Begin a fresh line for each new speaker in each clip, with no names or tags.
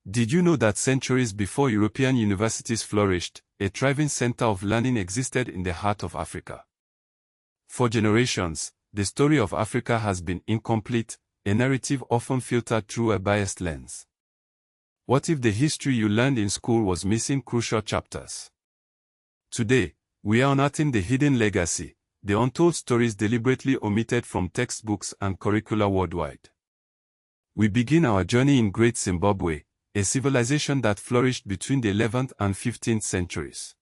Did you know that centuries before European universities flourished, a thriving center of learning existed in the heart of Africa? For generations, the story of Africa has been incomplete, a narrative often filtered through a biased lens. What if the history you learned in school was missing crucial chapters? Today, we are unearthing the hidden legacy, the untold stories deliberately omitted from textbooks and curricula worldwide. We begin our journey in Great Zimbabwe, a civilization that flourished between the 11th and 15th centuries.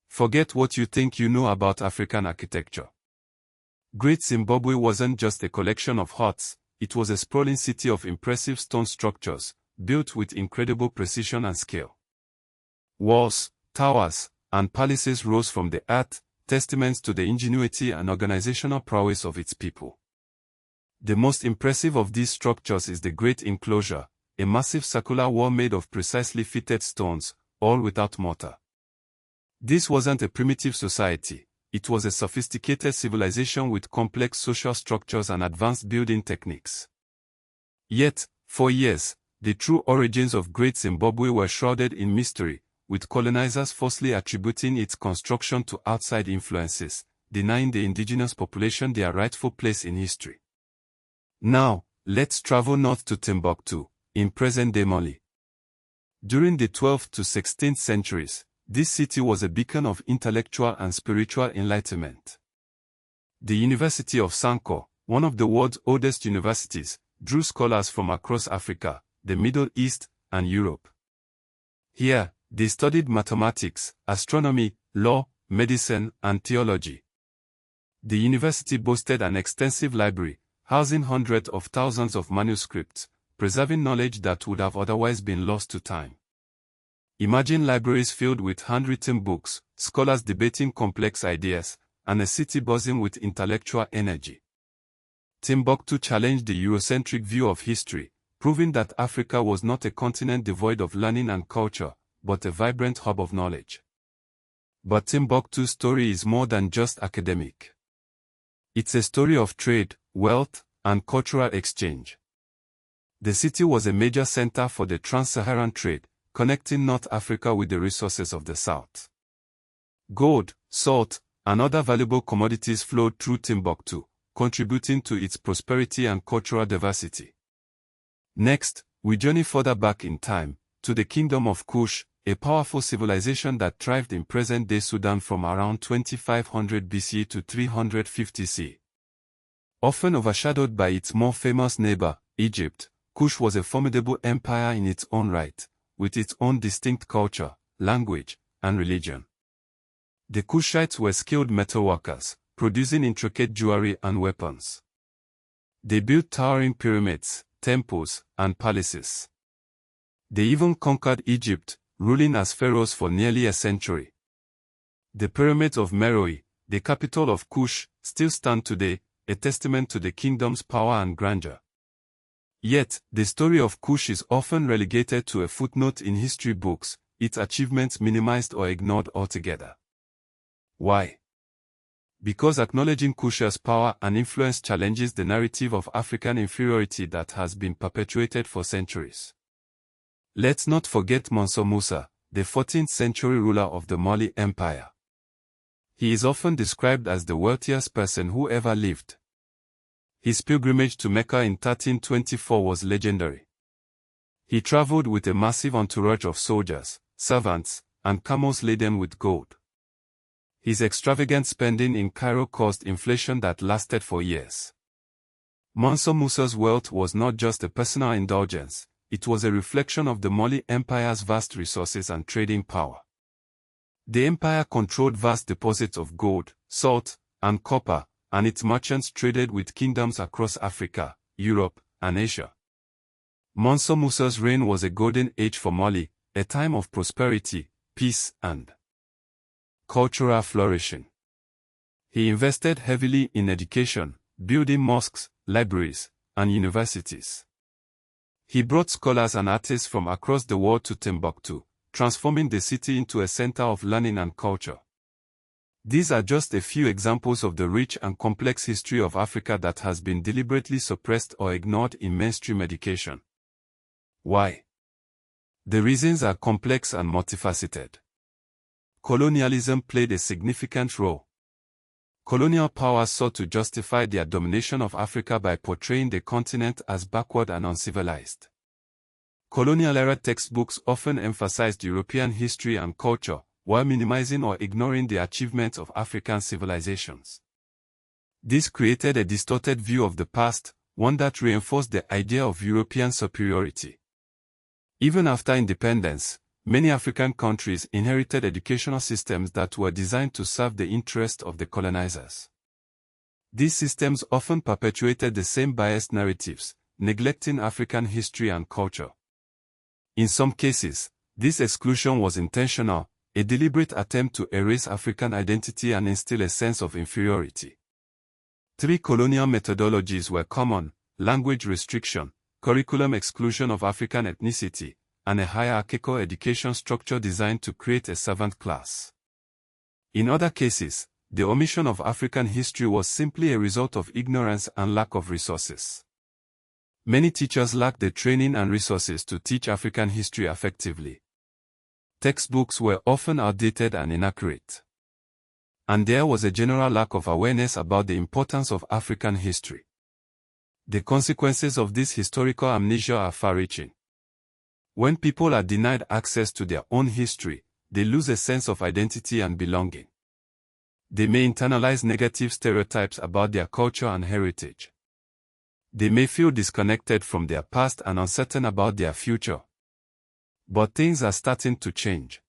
Forget what you think you know about African architecture. Great Zimbabwe wasn't just a collection of huts, it was a sprawling city of impressive stone structures, built with incredible precision and skill. Walls, towers, and palaces rose from the earth, testaments to the ingenuity and organizational prowess of its people. The most impressive of these structures is the Great Enclosure, a massive circular wall made of precisely fitted stones, all without mortar. This wasn't a primitive society, it was a sophisticated civilization with complex social structures and advanced building techniques. Yet, for years, the true origins of Great Zimbabwe were shrouded in mystery, with colonizers falsely attributing its construction to outside influences, denying the indigenous population their rightful place in history. Now, let's travel north to Timbuktu, in present-day Mali. During the 12th to 16th centuries, this city was a beacon of intellectual and spiritual enlightenment. The University of Sanko, one of the world's oldest universities, drew scholars from across Africa, the Middle East, and Europe. Here, they studied mathematics, astronomy, law, medicine, and theology. The university boasted an extensive library, housing hundreds of thousands of manuscripts, preserving knowledge that would have otherwise been lost to time. Imagine libraries filled with handwritten books, scholars debating complex ideas, and a city buzzing with intellectual energy. Timbuktu challenged the Eurocentric view of history, proving that Africa was not a continent devoid of learning and culture, but a vibrant hub of knowledge. But Timbuktu's story is more than just academic. It's a story of trade, wealth, and cultural exchange. The city was a major center for the trans-Saharan trade, connecting North Africa with the resources of the South. Gold, salt, and other valuable commodities flowed through Timbuktu, contributing to its prosperity and cultural diversity. Next, we journey further back in time, to the kingdom of Kush, a powerful civilization that thrived in present-day Sudan from around 2500 BC to 350 CE. Often overshadowed by its more famous neighbor, Egypt, Kush was a formidable empire in its own right, with its own distinct culture, language, and religion. The Kushites were skilled metalworkers, producing intricate jewelry and weapons. They built towering pyramids, temples, and palaces. They even conquered Egypt, ruling as pharaohs for nearly a century. The pyramids of Meroe, the capital of Kush, still stand today, a testament to the kingdom's power and grandeur. Yet, the story of Kush is often relegated to a footnote in history books, its achievements minimized or ignored altogether. Why? Because acknowledging Kush's power and influence challenges the narrative of African inferiority that has been perpetuated for centuries. Let's not forget Musa, the 14th century ruler of the Mali Empire. He is often described as the wealthiest person who ever lived. His pilgrimage to Mecca in 1324 was legendary. He traveled with a massive entourage of soldiers, servants, and camels laden with gold. His extravagant spending in Cairo caused inflation that lasted for years. Musa's wealth was not just a personal indulgence, it was a reflection of the Mali Empire's vast resources and trading power. The empire controlled vast deposits of gold, salt, and copper, and its merchants traded with kingdoms across Africa, Europe, and Asia. Musa's reign was a golden age for Mali, a time of prosperity, peace, and cultural flourishing. He invested heavily in education, building mosques, libraries, and universities. He brought scholars and artists from across the world to Timbuktu, transforming the city into a center of learning and culture. These are just a few examples of the rich and complex history of Africa that has been deliberately suppressed or ignored in mainstream education. Why? The reasons are complex and multifaceted. Colonialism played a significant role. Colonial powers sought to justify their domination of Africa by portraying the continent as backward and uncivilized. Colonial-era textbooks often emphasized European history and culture, while minimizing or ignoring the achievements of African civilizations. This created a distorted view of the past, one that reinforced the idea of European superiority. Even after independence, many African countries inherited educational systems that were designed to serve the interests of the colonizers. These systems often perpetuated the same biased narratives, neglecting African history and culture. In some cases, this exclusion was intentional, a deliberate attempt to erase African identity and instill a sense of inferiority. Three colonial methodologies were common: language restriction, curriculum exclusion of African ethnicity, and a hierarchical education structure designed to create a servant class. In other cases, the omission of African history was simply a result of ignorance and lack of resources. Many teachers lacked the training and resources to teach African history effectively. Textbooks were often outdated and inaccurate. And there was a general lack of awareness about the importance of African history. The consequences of this historical amnesia are far-reaching. When people are denied access to their own history, they lose a sense of identity and belonging. They may internalize negative stereotypes about their culture and heritage. They may feel disconnected from their past and uncertain about their future. But things are starting to change.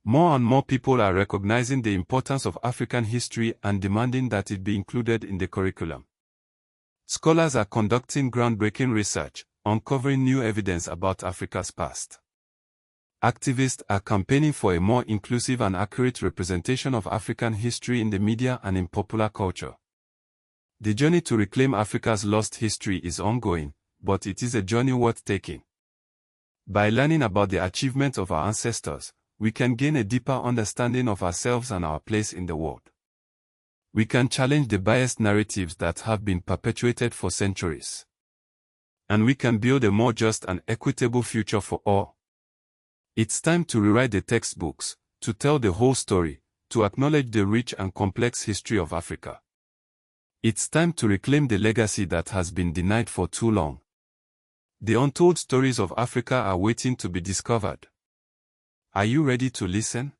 More and more people are recognizing the importance of African history and demanding that it be included in the curriculum. Scholars are conducting groundbreaking research, uncovering new evidence about Africa's past. Activists are campaigning for a more inclusive and accurate representation of African history in the media and in popular culture. The journey to reclaim Africa's lost history is ongoing, but it is a journey worth taking. By learning about the achievements of our ancestors, we can gain a deeper understanding of ourselves and our place in the world. We can challenge the biased narratives that have been perpetuated for centuries. And we can build a more just and equitable future for all. It's time to rewrite the textbooks, to tell the whole story, to acknowledge the rich and complex history of Africa. It's time to reclaim the legacy that has been denied for too long. The untold stories of Africa are waiting to be discovered. Are you ready to listen?